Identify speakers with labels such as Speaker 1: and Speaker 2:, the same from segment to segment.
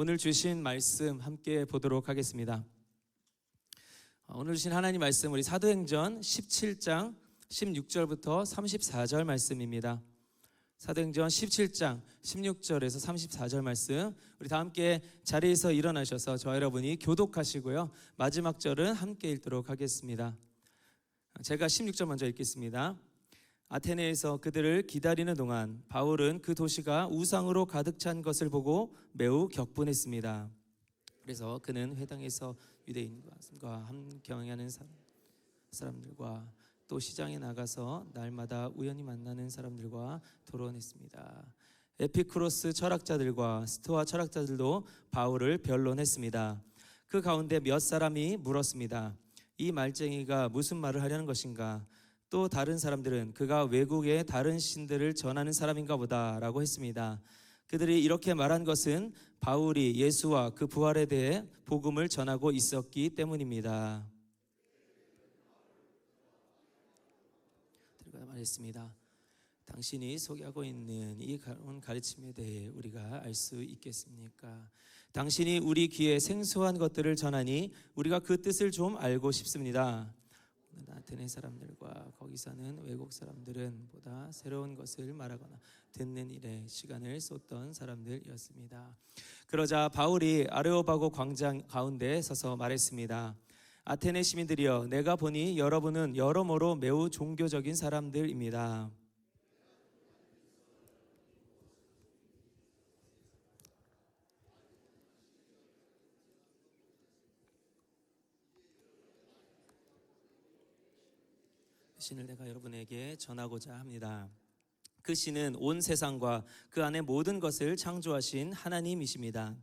Speaker 1: 오늘 주신 말씀 함께 보도록 하겠습니다. 오늘 주신 하나님 말씀 우리 사도행전 17장 16절부터 34절 말씀입니다. 사도행전 17장 16절에서 34절 말씀, 우리 다 함께 자리에서 일어나셔서 저와 여러분이 교독하시고요, 마지막 절은 함께 읽도록 하겠습니다. 제가 16절 먼저 읽겠습니다. 아테네에서 그들을 기다리는 동안 바울은 그 도시가 우상으로 가득 찬 것을 보고 매우 격분했습니다. 그래서 그는 회당에서 유대인과 함경하는 사람들과 또 시장에 나가서 날마다 우연히 만나는 사람들과 토론했습니다. 에피쿠로스 철학자들과 스토아 철학자들도 바울을 변론했습니다. 그 가운데 몇 사람이 물었습니다. 이 말쟁이가 무슨 말을 하려는 것인가? 또 다른 사람들은 그가 외국의 다른 신들을 전하는 사람인가 보다 라고 했습니다. 그들이 이렇게 말한 것은 바울이 예수와 그 부활에 대해 복음을 전하고 있었기 때문입니다. 들어가 말했습니다. 당신이 소개하고 있는 이 가르침에 대해 우리가 알 수 있겠습니까? 당신이 우리 귀에 생소한 것들을 전하니 우리가 그 뜻을 좀 알고 싶습니다. 아테네 사람들과 거기 사는 외국 사람들은 보다 새로운 것을 말하거나 듣는 일에 시간을 쏟던 사람들이었습니다. 그러자 바울이 아레오바고 광장 가운데 서서 말했습니다. 아테네 시민들이여, 내가 보니 여러분은 여러모로 매우 종교적인 사람들입니다. 신을 내가 여러분에게 전하고자 합니다. 그 신은 온 세상과 그 안에 모든 것을 창조하신 하나님이십니다.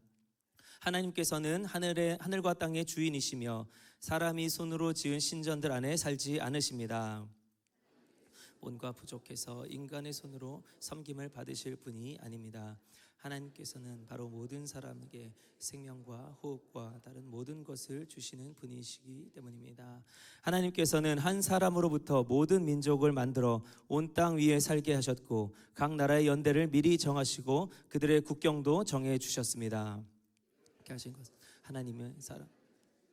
Speaker 1: 하나님께서는 하늘과 땅의 주인이시며 사람이 손으로 지은 신전들 안에 살지 않으십니다. 온과 부족해서 인간의 손으로 섬김을 받으실 분이 아닙니다. 하나님께서는 바로 모든 사람에게 생명과 호흡과 다른 모든 것을 주시는 분이시기 때문입니다. 하나님께서는 한 사람으로부터 모든 민족을 만들어 온 땅 위에 살게 하셨고 각 나라의 연대를 미리 정하시고 그들의 국경도 정해 주셨습니다. 이렇게 하신 것은 하나님의 사람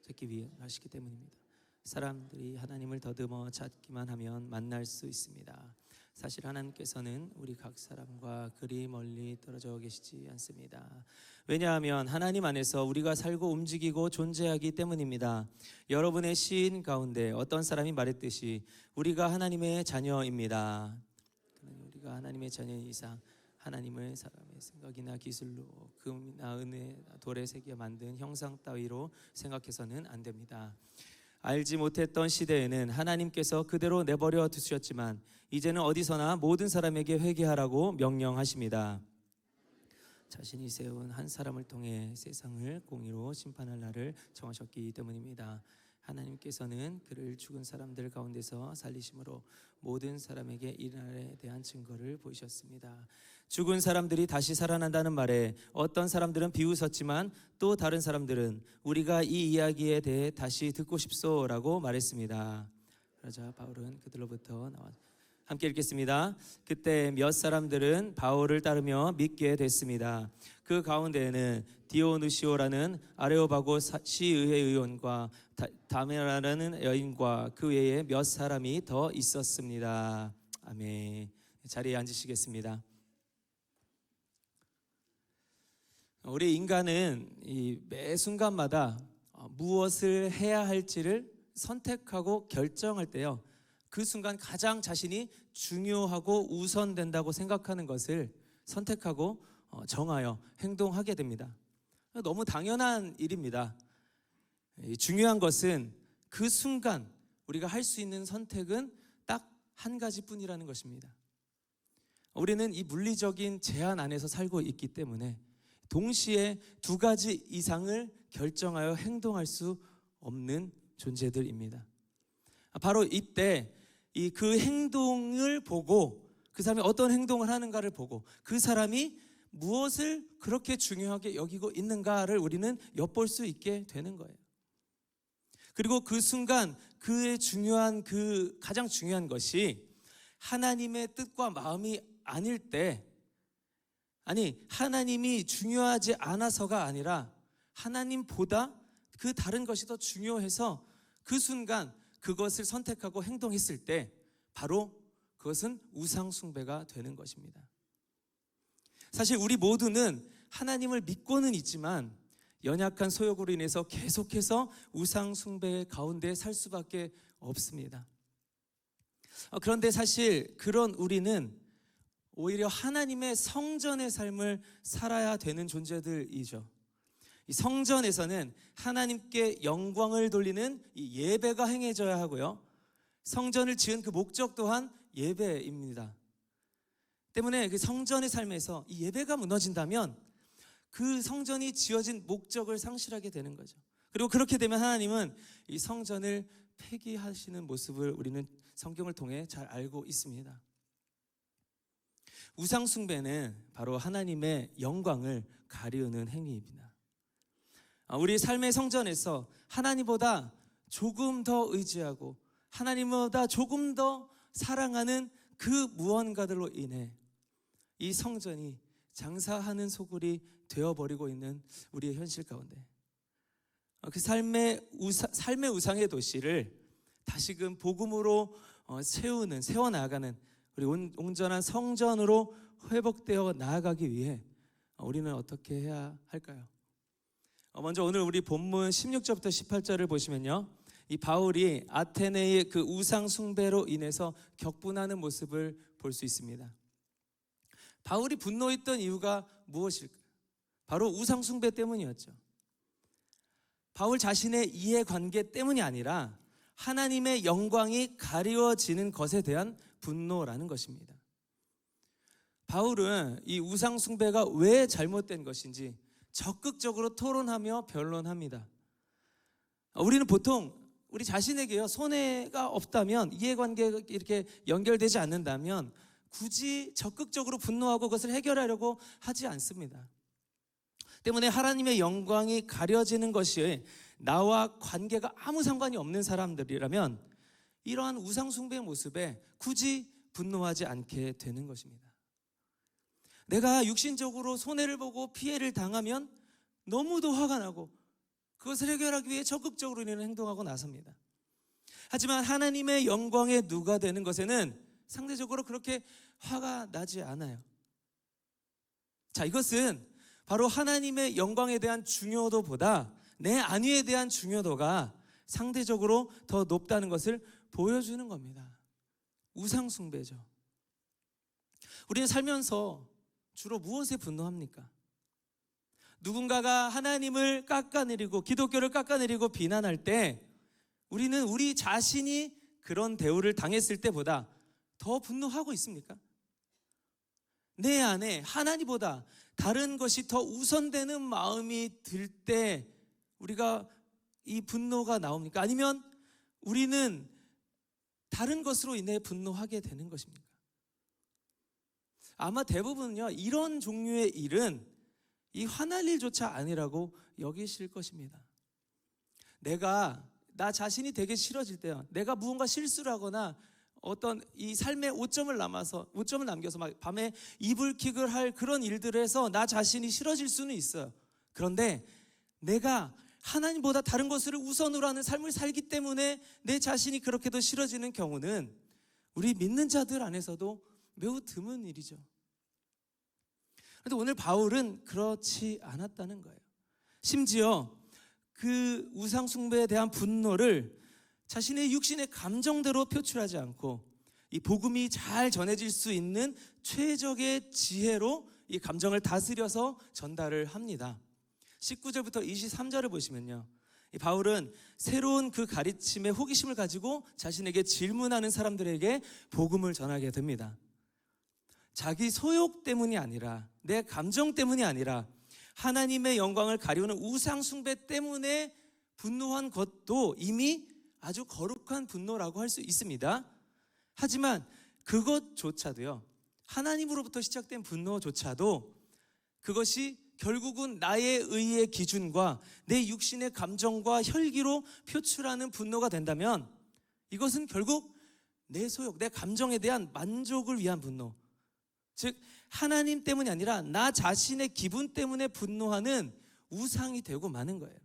Speaker 1: 찾기 위해 하시기 때문입니다. 사람들이 하나님을 더듬어 찾기만 하면 만날 수 있습니다. 사실 하나님께서는 우리 각 사람과 그리 멀리 떨어져 계시지 않습니다. 왜냐하면 하나님 안에서 우리가 살고 움직이고 존재하기 때문입니다. 여러분의 시인 가운데 어떤 사람이 말했듯이 우리가 하나님의 자녀입니다. 우리가 하나님의 자녀인 이상 하나님을 사람의 생각이나 기술로 금이나 은혜, 돌에 새겨 만든 형상 따위로 생각해서는 안 됩니다. 알지 못했던 시대에는 하나님께서 그대로 내버려 두셨지만 이제는 어디서나 모든 사람에게 회개하라고 명령하십니다. 자신이 세운 한 사람을 통해 세상을 공의로 심판할 날을 정하셨기 때문입니다. 하나님께서는 그를 죽은 사람들 가운데서 살리심으로 모든 사람에게 이 날에 대한 증거를 보이셨습니다. 죽은 사람들이 다시 살아난다는 말에 어떤 사람들은 비웃었지만 또 다른 사람들은 우리가 이 이야기에 대해 다시 듣고 싶소라고 말했습니다. 그러자 바울은 그들로부터 나와 함께 읽겠습니다. 그때 몇 사람들은 바울을 따르며 믿게 됐습니다. 그 가운데에는 디오누시오라는 아레오바고 시의회 의원과 다메라라는 여인과 그 외에 몇 사람이 더 있었습니다. 아멘. 자리에 앉으시겠습니다. 우리 인간은 매 순간마다 무엇을 해야 할지를 선택하고 결정할 때요, 그 순간 가장 자신이 중요하고 우선된다고 생각하는 것을 선택하고 정하여 행동하게 됩니다. 너무 당연한 일입니다. 중요한 것은 그 순간 우리가 할 수 있는 선택은 딱 한 가지뿐이라는 것입니다. 우리는 이 물리적인 제한 안에서 살고 있기 때문에 동시에 두 가지 이상을 결정하여 행동할 수 없는 존재들입니다. 바로 이때 그 행동을 보고, 그 사람이 어떤 행동을 하는가를 보고 그 사람이 무엇을 그렇게 중요하게 여기고 있는가를 우리는 엿볼 수 있게 되는 거예요. 그리고 그 순간 그의 가장 중요한 것이 하나님의 뜻과 마음이 아닐 때, 아니, 하나님이 중요하지 않아서가 아니라 하나님보다 그 다른 것이 더 중요해서 그 순간 그것을 선택하고 행동했을 때 바로 그것은 우상 숭배가 되는 것입니다. 사실 우리 모두는 하나님을 믿고는 있지만 연약한 소욕으로 인해서 계속해서 우상 숭배 가운데 살 수밖에 없습니다. 그런데 사실 그런 우리는 오히려 하나님의 성전의 삶을 살아야 되는 존재들이죠. 이 성전에서는 하나님께 영광을 돌리는 이 예배가 행해져야 하고요, 성전을 지은 그 목적 또한 예배입니다. 때문에 그 성전의 삶에서 이 예배가 무너진다면 그 성전이 지어진 목적을 상실하게 되는 거죠. 그리고 그렇게 되면 하나님은 이 성전을 폐기하시는 모습을 우리는 성경을 통해 잘 알고 있습니다. 우상 숭배는 바로 하나님의 영광을 가리우는 행위입니다. 우리 삶의 성전에서 하나님보다 조금 더 의지하고 하나님보다 조금 더 사랑하는 그 무언가들로 인해 이 성전이 장사하는 소굴이 되어버리고 있는 우리의 현실 가운데 그 삶의 우상의 도시를 다시금 복음으로 세워나가는 우리 온전한 성전으로 회복되어 나아가기 위해 우리는 어떻게 해야 할까요? 먼저 오늘 우리 본문 16절부터 18절을 보시면요, 이 바울이 아테네의 그 우상 숭배로 인해서 격분하는 모습을 볼 수 있습니다. 바울이 분노했던 이유가 무엇일까요? 바로 우상 숭배 때문이었죠. 바울 자신의 이해관계 때문이 아니라 하나님의 영광이 가리워지는 것에 대한 분노라는 것입니다. 바울은 이 우상 숭배가 왜 잘못된 것인지 적극적으로 토론하며 변론합니다. 우리는 보통 우리 자신에게요, 손해가 없다면, 이해관계가 이렇게 연결되지 않는다면 굳이 적극적으로 분노하고 그것을 해결하려고 하지 않습니다. 때문에 하나님의 영광이 가려지는 것이 나와 관계가 아무 상관이 없는 사람들이라면 이러한 우상 숭배의 모습에 굳이 분노하지 않게 되는 것입니다. 내가 육신적으로 손해를 보고 피해를 당하면 너무도 화가 나고 그것을 해결하기 위해 적극적으로 우리는 행동하고 나섭니다. 하지만 하나님의 영광에 누가 되는 것에는 상대적으로 그렇게 화가 나지 않아요. 자, 이것은 바로 하나님의 영광에 대한 중요도보다 내 안위에 대한 중요도가 상대적으로 더 높다는 것을 보여주는 겁니다. 우상 숭배죠. 우리는 살면서 주로 무엇에 분노합니까? 누군가가 하나님을 깎아내리고 기독교를 깎아내리고 비난할 때 우리는 우리 자신이 그런 대우를 당했을 때보다 더 분노하고 있습니까? 내 안에 하나님보다 다른 것이 더 우선되는 마음이 들 때 우리가 이 분노가 나옵니까? 아니면 우리는 다른 것으로 인해 분노하게 되는 것입니까? 아마 대부분은요, 이런 종류의 일은 이 화날 일조차 아니라고 여기실 것입니다. 나 자신이 되게 싫어질 때요, 내가 무언가 실수를 하거나 어떤 이 삶의 오점을 남겨서 막 밤에 이불킥을 할 그런 일들을 해서 나 자신이 싫어질 수는 있어요. 그런데 내가 하나님보다 다른 것을 우선으로 하는 삶을 살기 때문에 내 자신이 그렇게도 싫어지는 경우는 우리 믿는 자들 안에서도 매우 드문 일이죠. 그런데 오늘 바울은 그렇지 않았다는 거예요. 심지어 그 우상 숭배에 대한 분노를 자신의 육신의 감정대로 표출하지 않고 이 복음이 잘 전해질 수 있는 최적의 지혜로 이 감정을 다스려서 전달을 합니다. 19절부터 23절을 보시면요, 이 바울은 새로운 그 가르침에 호기심을 가지고 자신에게 질문하는 사람들에게 복음을 전하게 됩니다. 자기 소욕 때문이 아니라, 내 감정 때문이 아니라 하나님의 영광을 가리우는 우상 숭배 때문에 분노한 것도 이미 아주 거룩한 분노라고 할 수 있습니다. 하지만 그것조차도요, 하나님으로부터 시작된 분노조차도 그것이 결국은 나의 의의 기준과 내 육신의 감정과 혈기로 표출하는 분노가 된다면 이것은 결국 내 소욕, 내 감정에 대한 만족을 위한 분노, 즉 하나님 때문이 아니라 나 자신의 기분 때문에 분노하는 우상이 되고 마는 거예요.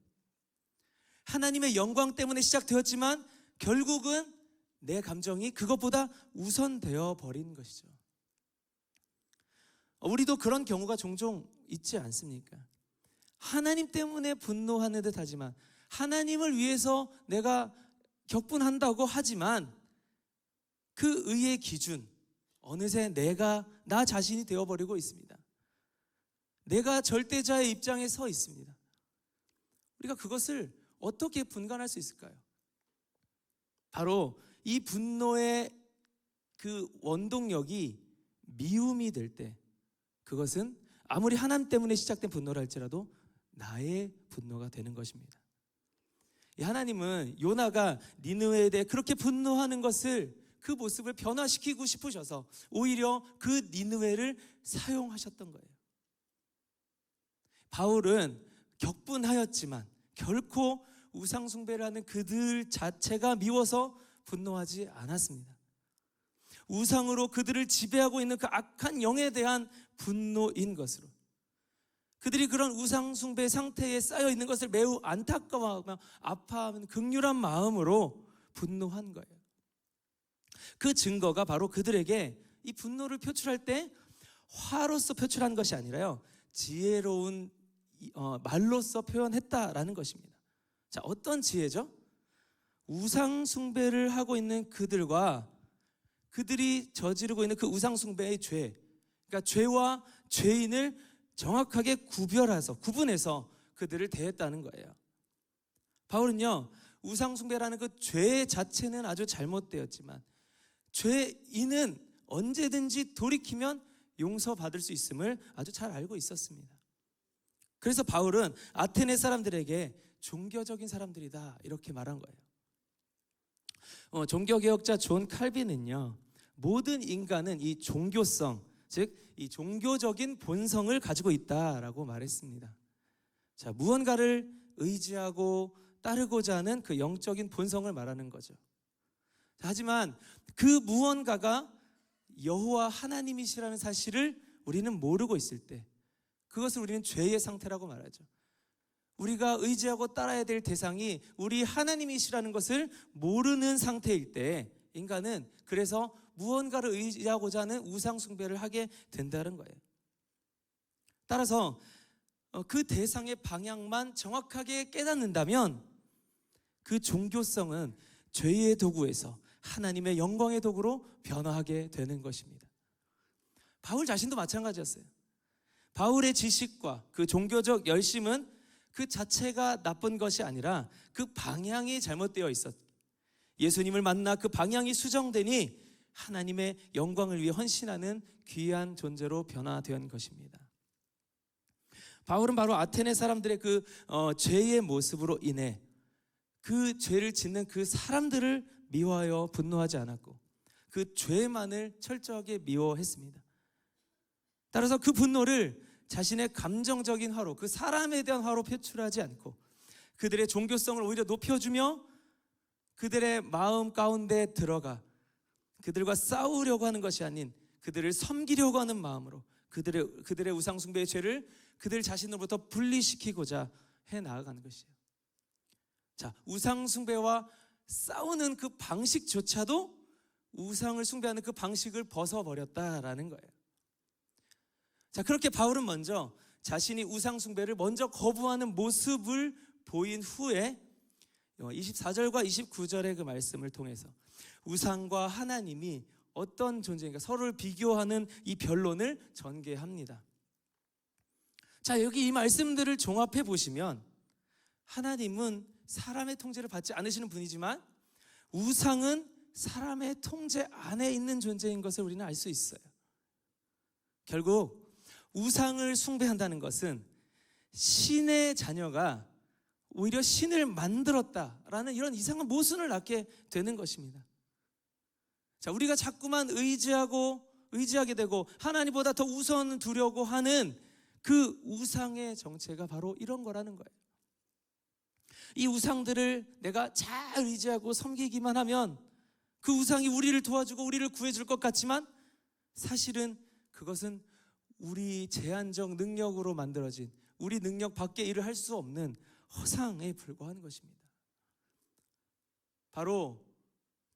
Speaker 1: 하나님의 영광 때문에 시작되었지만 결국은 내 감정이 그것보다 우선되어 버린 것이죠. 우리도 그런 경우가 종종 있지 않습니까? 하나님 때문에 분노하는 듯 하지만, 하나님을 위해서 내가 격분한다고 하지만 그 의의 기준, 어느새 나 자신이 되어버리고 있습니다. 내가 절대자의 입장에 서 있습니다. 우리가 그것을 어떻게 분간할 수 있을까요? 바로 이 분노의 그 원동력이 미움이 될 때, 그것은 아무리 하나님 때문에 시작된 분노라 할지라도 나의 분노가 되는 것입니다. 하나님은 요나가 니느웨에 대해 그렇게 분노하는 것을, 그 모습을 변화시키고 싶으셔서 오히려 그 니느웨를 사용하셨던 거예요. 바울은 격분하였지만 결코 우상숭배를 하는 그들 자체가 미워서 분노하지 않았습니다. 우상으로 그들을 지배하고 있는 그 악한 영에 대한 분노인 것으로, 그들이 그런 우상숭배 상태에 쌓여 있는 것을 매우 안타까워하며 아파하는 극률한 마음으로 분노한 거예요. 그 증거가 바로 그들에게 이 분노를 표출할 때 화로서 표출한 것이 아니라요, 지혜로운 말로서 표현했다라는 것입니다. 자, 어떤 지혜죠? 우상숭배를 하고 있는 그들과 그들이 저지르고 있는 그 우상숭배의 죄, 그러니까 죄와 죄인을 정확하게 구분해서 그들을 대했다는 거예요. 바울은요, 우상숭배라는 그 죄 자체는 아주 잘못되었지만 죄인은 언제든지 돌이키면 용서받을 수 있음을 아주 잘 알고 있었습니다. 그래서 바울은 아테네 사람들에게 종교적인 사람들이다 이렇게 말한 거예요. 종교개혁자 존 칼빈은요, 모든 인간은 이 종교성, 즉 이 종교적인 본성을 가지고 있다라고 말했습니다. 자, 무언가를 의지하고 따르고자 하는 그 영적인 본성을 말하는 거죠. 하지만 그 무언가가 여호와 하나님이시라는 사실을 우리는 모르고 있을 때, 그것을 우리는 죄의 상태라고 말하죠. 우리가 의지하고 따라야 될 대상이 우리 하나님이시라는 것을 모르는 상태일 때 인간은 그래서 무언가를 의지하고자 하는 우상숭배를 하게 된다는 거예요. 따라서 그 대상의 방향만 정확하게 깨닫는다면 그 종교성은 죄의 도구에서 하나님의 영광의 도구로 변화하게 되는 것입니다. 바울 자신도 마찬가지였어요. 바울의 지식과 그 종교적 열심은 그 자체가 나쁜 것이 아니라 그 방향이 잘못되어 있었. 예수님을 만나 그 방향이 수정되니 하나님의 영광을 위해 헌신하는 귀한 존재로 변화된 것입니다. 바울은 바로 아테네 사람들의 그 죄의 모습으로 인해 그 죄를 짓는 그 사람들을 미워하여 분노하지 않았고 그 죄만을 철저하게 미워했습니다. 따라서 그 분노를 자신의 감정적인 화로, 그 사람에 대한 화로 표출하지 않고 그들의 종교성을 오히려 높여주며 그들의 마음 가운데 들어가 그들과 싸우려고 하는 것이 아닌 그들을 섬기려고 하는 마음으로 그들의 우상숭배의 죄를 그들 자신으로부터 분리시키고자 해 나아가는 것이에요. 자, 우상숭배와 싸우는 그 방식조차도 우상을 숭배하는 그 방식을 벗어버렸다라는 거예요. 자, 그렇게 바울은 먼저 자신이 우상숭배를 먼저 거부하는 모습을 보인 후에 24절과 29절의 그 말씀을 통해서 우상과 하나님이 어떤 존재인가 서로를 비교하는 이 변론을 전개합니다. 자, 여기 이 말씀들을 종합해 보시면 하나님은 사람의 통제를 받지 않으시는 분이지만 우상은 사람의 통제 안에 있는 존재인 것을 우리는 알 수 있어요. 결국 우상을 숭배한다는 것은 신의 자녀가 오히려 신을 만들었다라는 이런 이상한 모순을 낳게 되는 것입니다. 자, 우리가 자꾸만 의지하게 되고 하나님보다 더 우선 두려고 하는 그 우상의 정체가 바로 이런 거라는 거예요. 이 우상들을 내가 잘 의지하고 섬기기만 하면 그 우상이 우리를 도와주고 우리를 구해줄 것 같지만 사실은 그것은 우리 제한적 능력으로 만들어진, 우리 능력 밖의 일을 할 수 없는 허상에 불과한 것입니다. 바로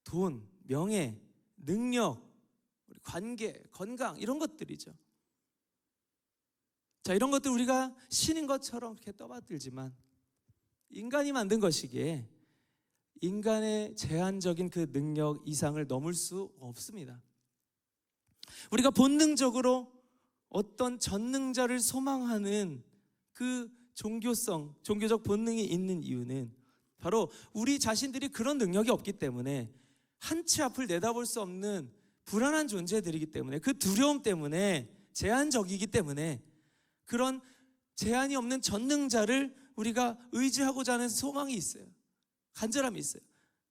Speaker 1: 돈, 명예, 능력, 우리 관계, 건강, 이런 것들이죠. 자, 이런 것들 우리가 신인 것처럼 이렇게 떠받들지만 인간이 만든 것이기에 인간의 제한적인 그 능력 이상을 넘을 수 없습니다. 우리가 본능적으로 어떤 전능자를 소망하는 그 종교적 본능이 있는 이유는 바로 우리 자신들이 그런 능력이 없기 때문에, 한 치 앞을 내다볼 수 없는 불안한 존재들이기 때문에, 그 두려움 때문에, 제한적이기 때문에 그런 제한이 없는 전능자를 우리가 의지하고자 하는 소망이 있어요. 간절함이 있어요.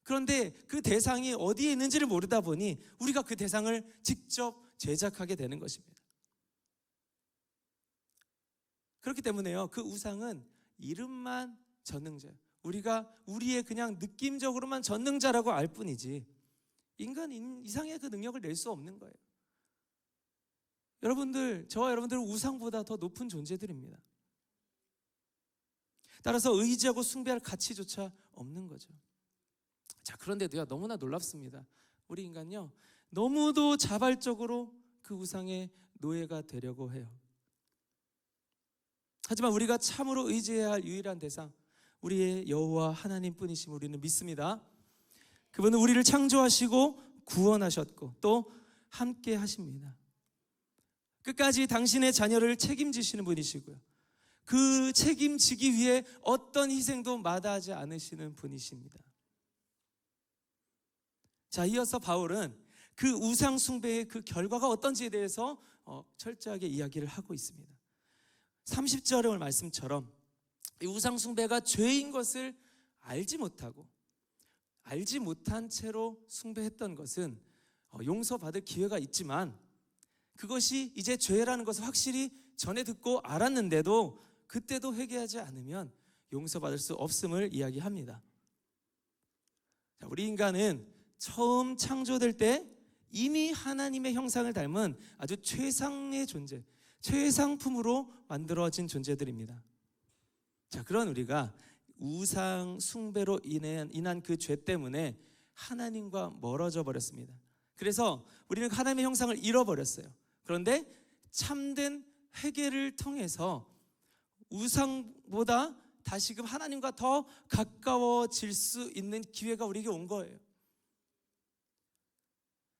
Speaker 1: 그런데 그 대상이 어디에 있는지를 모르다 보니 우리가 그 대상을 직접 제작하게 되는 것입니다. 그렇기 때문에요, 그 우상은 이름만 전능자예요. 우리가 우리의 그냥 느낌적으로만 전능자라고 알 뿐이지 인간 이상의 그 능력을 낼 수 없는 거예요. 여러분들, 저와 여러분들은 우상보다 더 높은 존재들입니다. 따라서 의지하고 숭배할 가치조차 없는 거죠. 자, 그런데도요, 너무나 놀랍습니다. 우리 인간요, 너무도 자발적으로 그 우상의 노예가 되려고 해요. 하지만 우리가 참으로 의지해야 할 유일한 대상, 우리의 여호와 하나님뿐이심을 우리는 믿습니다. 그분은 우리를 창조하시고 구원하셨고 또 함께 하십니다. 끝까지 당신의 자녀를 책임지시는 분이시고요, 그 책임지기 위해 어떤 희생도 마다하지 않으시는 분이십니다. 자, 이어서 바울은 그 우상 숭배의 그 결과가 어떤지에 대해서 철저하게 이야기를 하고 있습니다. 30절의 말씀처럼 이 우상 숭배가 죄인 것을 알지 못한 채로 숭배했던 것은 용서받을 기회가 있지만, 그것이 이제 죄라는 것을 확실히 전에 듣고 알았는데도 그때도 회개하지 않으면 용서받을 수 없음을 이야기합니다. 자, 우리 인간은 처음 창조될 때 이미 하나님의 형상을 닮은 아주 최상의 존재, 최상품으로 만들어진 존재들입니다. 자, 그런 우리가 우상 숭배로 인한 그 죄 때문에 하나님과 멀어져 버렸습니다. 그래서 우리는 하나님의 형상을 잃어버렸어요. 그런데 참된 회개를 통해서 우상보다 다시금 하나님과 더 가까워질 수 있는 기회가 우리에게 온 거예요.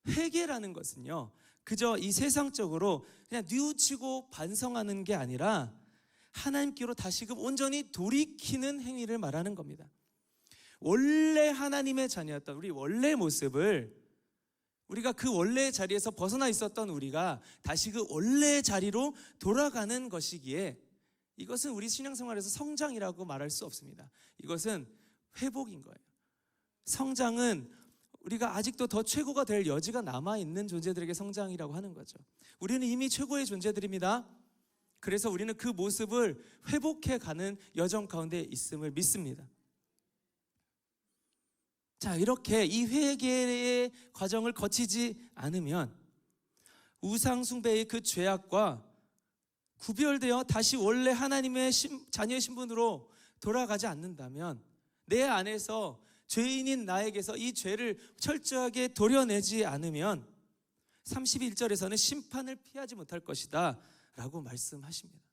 Speaker 1: 회개라는 것은요, 그저 이 세상적으로 그냥 뉘우치고 반성하는 게 아니라 하나님께로 다시금 온전히 돌이키는 행위를 말하는 겁니다. 원래 하나님의 자녀였던 우리 원래 모습을, 우리가 그 원래의 자리에서 벗어나 있었던 우리가 다시 그 원래의 자리로 돌아가는 것이기에 이것은 우리 신앙생활에서 성장이라고 말할 수 없습니다. 이것은 회복인 거예요. 성장은 우리가 아직도 더 최고가 될 여지가 남아있는 존재들에게 성장이라고 하는 거죠. 우리는 이미 최고의 존재들입니다. 그래서 우리는 그 모습을 회복해가는 여정 가운데 있음을 믿습니다. 자, 이렇게 이 회개의 과정을 거치지 않으면 우상 숭배의 그 죄악과 구별되어 다시 원래 하나님의 자녀의 신분으로 돌아가지 않는다면, 내 안에서 죄인인 나에게서 이 죄를 철저하게 도려내지 않으면 31절에서는 심판을 피하지 못할 것이다 라고 말씀하십니다.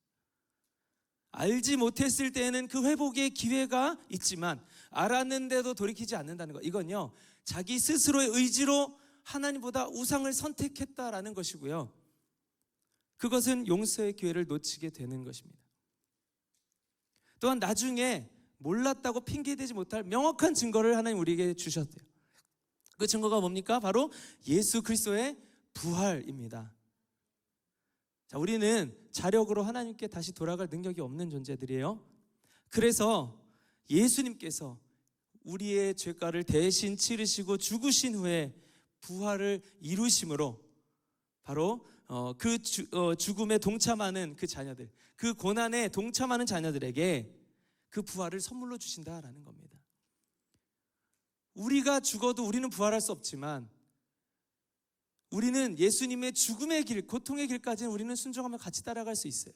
Speaker 1: 알지 못했을 때에는 그 회복의 기회가 있지만 알았는데도 돌이키지 않는다는 것, 이건요, 자기 스스로의 의지로 하나님보다 우상을 선택했다라는 것이고요, 그것은 용서의 기회를 놓치게 되는 것입니다. 또한 나중에 몰랐다고 핑계대지 못할 명확한 증거를 하나님 우리에게 주셨대요. 그 증거가 뭡니까? 바로 예수 그리스도의 부활입니다. 자, 우리는 자력으로 하나님께 다시 돌아갈 능력이 없는 존재들이에요. 그래서 예수님께서 우리의 죄가를 대신 치르시고 죽으신 후에 부활을 이루심으로 바로 그 죽음에 동참하는 그 자녀들, 그 고난에 동참하는 자녀들에게 그 부활을 선물로 주신다라는 겁니다. 우리가 죽어도 우리는 부활할 수 없지만 우리는 예수님의 죽음의 길, 고통의 길까지는 우리는 순종하며 같이 따라갈 수 있어요.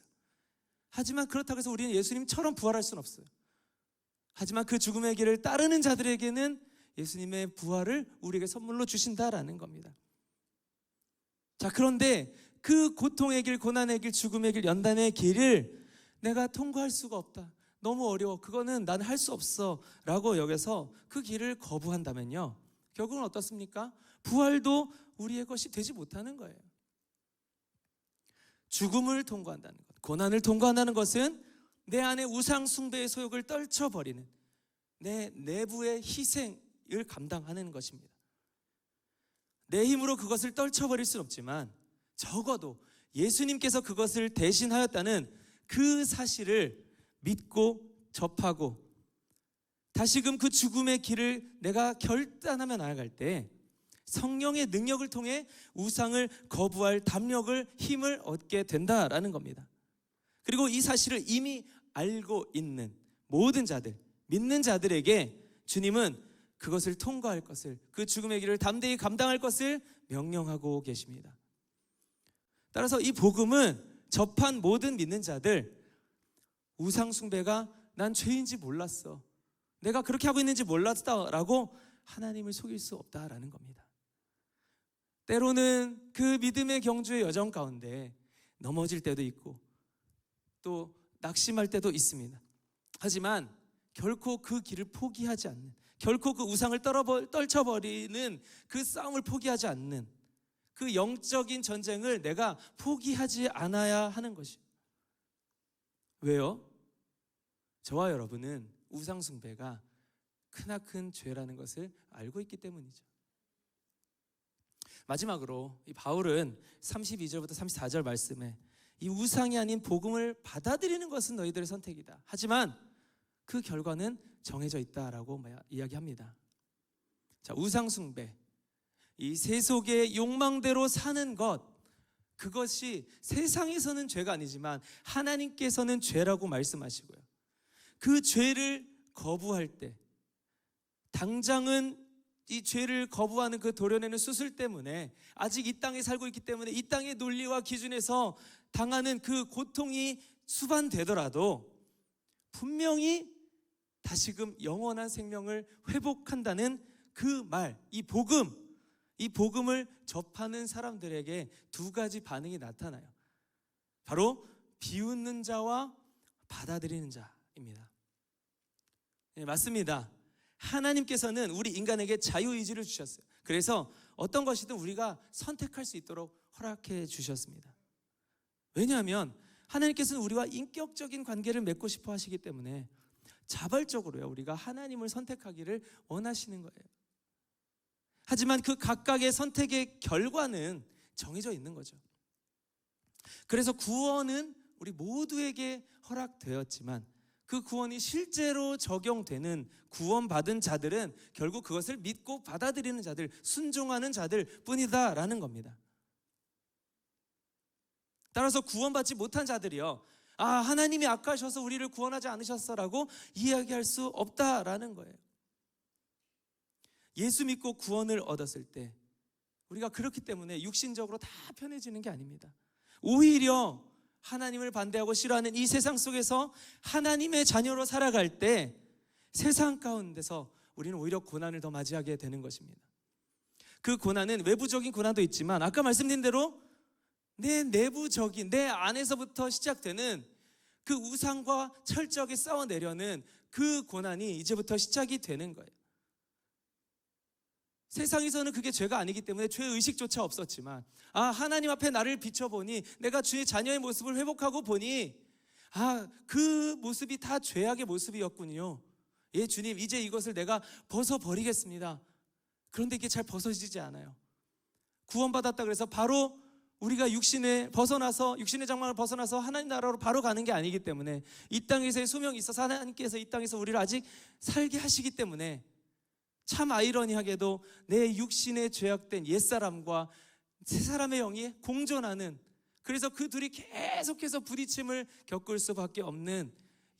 Speaker 1: 하지만 그렇다고 해서 우리는 예수님처럼 부활할 수는 없어요. 하지만 그 죽음의 길을 따르는 자들에게는 예수님의 부활을 우리에게 선물로 주신다라는 겁니다. 자, 그런데 그 고통의 길, 고난의 길, 죽음의 길, 연단의 길을 내가 통과할 수가 없다, 너무 어려워, 그거는 난 할 수 없어 라고 여겨서 그 길을 거부한다면요, 결국은 어떻습니까? 부활도 우리의 것이 되지 못하는 거예요. 죽음을 통과한다는 것, 고난을 통과한다는 것은 내 안에 우상 숭배의 소욕을 떨쳐버리는 내 내부의 희생을 감당하는 것입니다. 내 힘으로 그것을 떨쳐버릴 수는 없지만 적어도 예수님께서 그것을 대신하였다는 그 사실을 믿고 접하고 다시금 그 죽음의 길을 내가 결단하며 나아갈 때 성령의 능력을 통해 우상을 거부할 담력을, 힘을 얻게 된다라는 겁니다. 그리고 이 사실을 이미 알고 있는 모든 자들, 믿는 자들에게 주님은 그것을 통과할 것을, 그 죽음의 길을 담대히 감당할 것을 명령하고 계십니다. 따라서 이 복음은 접한 모든 믿는 자들, 우상 숭배가 난 죄인지 몰랐어, 내가 그렇게 하고 있는지 몰랐다라고 하나님을 속일 수 없다라는 겁니다. 때로는 그 믿음의 경주의 여정 가운데 넘어질 때도 있고 또 낙심할 때도 있습니다. 하지만 결코 그 길을 포기하지 않는, 결코 그 우상을 떨쳐버리는 그 싸움을 포기하지 않는 그 영적인 전쟁을 내가 포기하지 않아야 하는 것이에요. 왜요? 저와 여러분은 우상 숭배가 크나큰 죄라는 것을 알고 있기 때문이죠. 마지막으로 이 바울은 32절부터 34절 말씀에 이 우상이 아닌 복음을 받아들이는 것은 너희들의 선택이다, 하지만 그 결과는 정해져 있다라고 이야기합니다. 자, 우상 숭배, 이 세속의 욕망대로 사는 것, 그것이 세상에서는 죄가 아니지만 하나님께서는 죄라고 말씀하시고요, 그 죄를 거부할 때 당장은 이 죄를 거부하는 그 도려내는 수술 때문에 아직 이 땅에 살고 있기 때문에 이 땅의 논리와 기준에서 당하는 그 고통이 수반되더라도 분명히 다시금 영원한 생명을 회복한다는 그 말, 이 복음을 접하는 사람들에게 두 가지 반응이 나타나요. 바로 비웃는 자와 받아들이는 자입니다. 네, 맞습니다. 하나님께서는 우리 인간에게 자유의지를 주셨어요. 그래서 어떤 것이든 우리가 선택할 수 있도록 허락해 주셨습니다. 왜냐하면 하나님께서는 우리와 인격적인 관계를 맺고 싶어 하시기 때문에 자발적으로요, 우리가 하나님을 선택하기를 원하시는 거예요. 하지만 그 각각의 선택의 결과는 정해져 있는 거죠. 그래서 구원은 우리 모두에게 허락되었지만 그 구원이 실제로 적용되는 구원받은 자들은 결국 그것을 믿고 받아들이는 자들, 순종하는 자들 뿐이다라는 겁니다. 따라서 구원받지 못한 자들이요, 아, 하나님이 악하셔서 우리를 구원하지 않으셨어라고 이야기할 수 없다라는 거예요. 예수 믿고 구원을 얻었을 때 우리가 그렇기 때문에 육신적으로 다 편해지는 게 아닙니다. 오히려 하나님을 반대하고 싫어하는 이 세상 속에서 하나님의 자녀로 살아갈 때 세상 가운데서 우리는 오히려 고난을 더 맞이하게 되는 것입니다. 그 고난은 외부적인 고난도 있지만 아까 말씀드린 대로 내 내부적인, 내 안에서부터 시작되는 그 우상과 철저하게 싸워내려는 그 고난이 이제부터 시작이 되는 거예요. 세상에서는 그게 죄가 아니기 때문에 죄의식조차 없었지만, 아, 하나님 앞에 나를 비춰보니, 내가 주의 자녀의 모습을 회복하고 보니, 아, 그 모습이 다 죄악의 모습이었군요. 예, 주님, 이제 이것을 내가 벗어버리겠습니다. 그런데 이게 잘 벗어지지 않아요. 구원받았다 그래서 바로 우리가 육신의 장막을 벗어나서 하나님 나라로 바로 가는 게 아니기 때문에 이 땅에서의 소명이 있어서 하나님께서 이 땅에서 우리를 아직 살게 하시기 때문에 참 아이러니하게도 내 육신의 죄악된 옛사람과 새 사람의 영이 공존하는, 그래서 그 둘이 계속해서 부딪힘을 겪을 수밖에 없는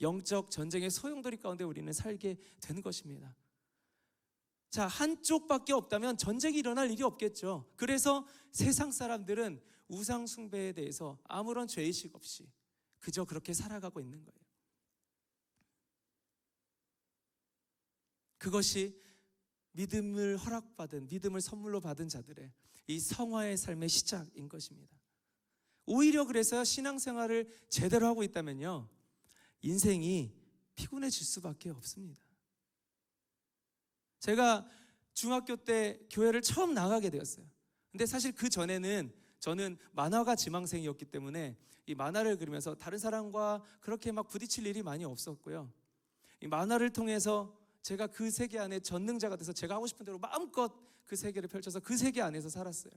Speaker 1: 영적 전쟁의 소용돌이 가운데 우리는 살게 되는 것입니다. 자, 한쪽밖에 없다면 전쟁이 일어날 일이 없겠죠. 그래서 세상 사람들은 우상 숭배에 대해서 아무런 죄의식 없이 그저 그렇게 살아가고 있는 거예요. 그것이 믿음을 허락받은, 믿음을 선물로 받은 자들의 이 성화의 삶의 시작인 것입니다. 오히려 그래서 신앙생활을 제대로 하고 있다면요, 인생이 피곤해질 수밖에 없습니다. 제가 중학교 때 교회를 처음 나가게 되었어요. 근데 사실 그 전에는 저는 만화가 지망생이었기 때문에 이 만화를 그리면서 다른 사람과 그렇게 막 부딪힐 일이 많이 없었고요. 이 만화를 통해서 제가 그 세계 안에 전능자가 돼서 제가 하고 싶은 대로 마음껏 그 세계를 펼쳐서 그 세계 안에서 살았어요.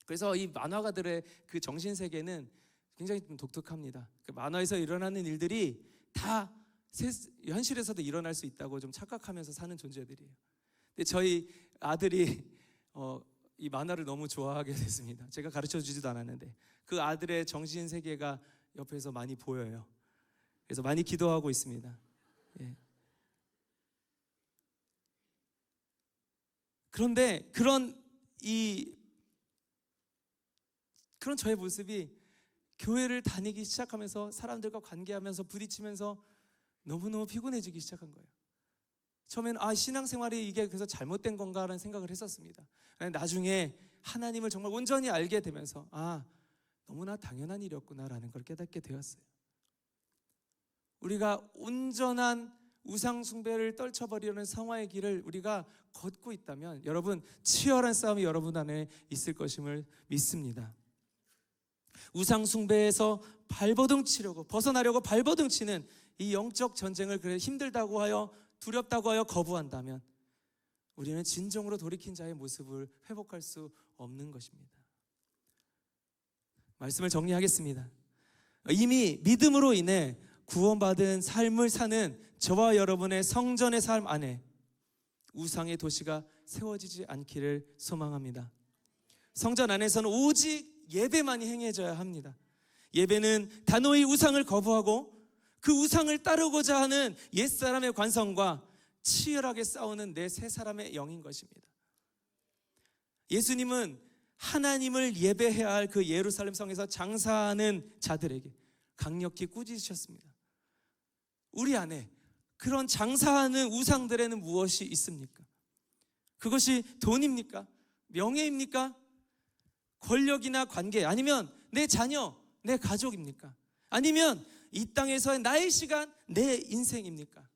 Speaker 1: 그래서 이 만화가들의 그 정신 세계는 굉장히 좀 독특합니다. 그 만화에서 일어나는 일들이 다 현실에서도 일어날 수 있다고 좀 착각하면서 사는 존재들이에요. 근데 저희 아들이 이 만화를 너무 좋아하게 됐습니다. 제가 가르쳐 주지도 않았는데 그 아들의 정신 세계가 옆에서 많이 보여요. 그래서 많이 기도하고 있습니다. 예. 그런데 그런 저의 모습이 교회를 다니기 시작하면서 사람들과 관계하면서 부딪히면서 너무너무 피곤해지기 시작한 거예요. 처음에는 신앙생활이 이게 그래서 잘못된 건가라는 생각을 했었습니다. 나중에 하나님을 정말 온전히 알게 되면서 너무나 당연한 일이었구나라는 걸 깨닫게 되었어요. 우리가 온전한 우상 숭배를 떨쳐버리려는 성화의 길을 우리가 걷고 있다면 여러분, 치열한 싸움이 여러분 안에 있을 것임을 믿습니다. 우상 숭배에서 발버둥 치려고, 벗어나려고 발버둥 치는 이 영적 전쟁을 그래 힘들다고 하여, 두렵다고 하여 거부한다면 우리는 진정으로 돌이킨 자의 모습을 회복할 수 없는 것입니다. 말씀을 정리하겠습니다. 이미 믿음으로 인해 구원받은 삶을 사는 저와 여러분의 성전의 삶 안에 우상의 도시가 세워지지 않기를 소망합니다. 성전 안에서는 오직 예배만이 행해져야 합니다. 예배는 단호히 우상을 거부하고 그 우상을 따르고자 하는 옛사람의 관성과 치열하게 싸우는 내 새 사람의 영인 것입니다. 예수님은 하나님을 예배해야 할 그 예루살렘 성에서 장사하는 자들에게 강력히 꾸짖으셨습니다. 우리 안에 그런 장사하는 우상들에는 무엇이 있습니까? 그것이 돈입니까? 명예입니까? 권력이나 관계, 아니면 내 자녀, 내 가족입니까? 아니면 이 땅에서의 나의 시간, 내 인생입니까?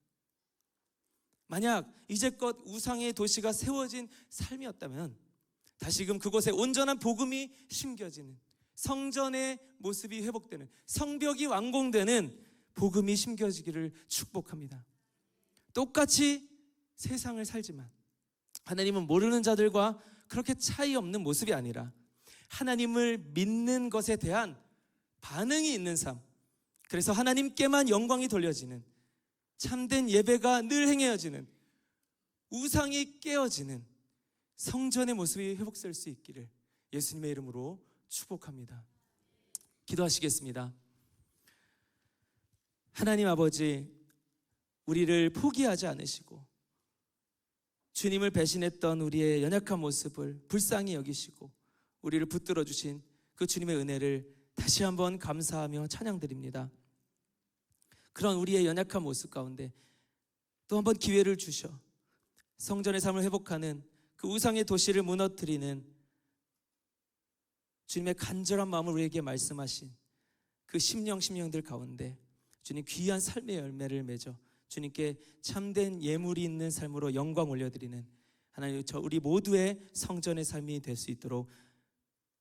Speaker 1: 만약 이제껏 우상의 도시가 세워진 삶이었다면 다시금 그곳에 온전한 복음이 심겨지는, 성전의 모습이 회복되는, 성벽이 완공되는 복음이 심겨지기를 축복합니다. 똑같이 세상을 살지만 하나님은 모르는 자들과 그렇게 차이 없는 모습이 아니라 하나님을 믿는 것에 대한 반응이 있는 삶, 그래서 하나님께만 영광이 돌려지는 참된 예배가 늘 행해져지는, 우상이 깨어지는 성전의 모습이 회복될 수 있기를 예수님의 이름으로 축복합니다. 기도하시겠습니다. 하나님 아버지, 우리를 포기하지 않으시고 주님을 배신했던 우리의 연약한 모습을 불쌍히 여기시고 우리를 붙들어 주신 그 주님의 은혜를 다시 한번 감사하며 찬양드립니다. 그런 우리의 연약한 모습 가운데 또 한번 기회를 주셔 성전의 삶을 회복하는 그 우상의 도시를 무너뜨리는 주님의 간절한 마음을 우리에게 말씀하신 그 심령들 가운데 주님 귀한 삶의 열매를 맺어 주님께 참된 예물이 있는 삶으로 영광 올려드리는 하나님, 우리 모두의 성전의 삶이 될 수 있도록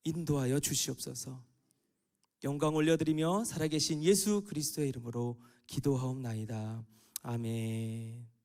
Speaker 1: 인도하여 주시옵소서. 영광 올려드리며 살아계신 예수 그리스도의 이름으로 기도하옵나이다. 아멘.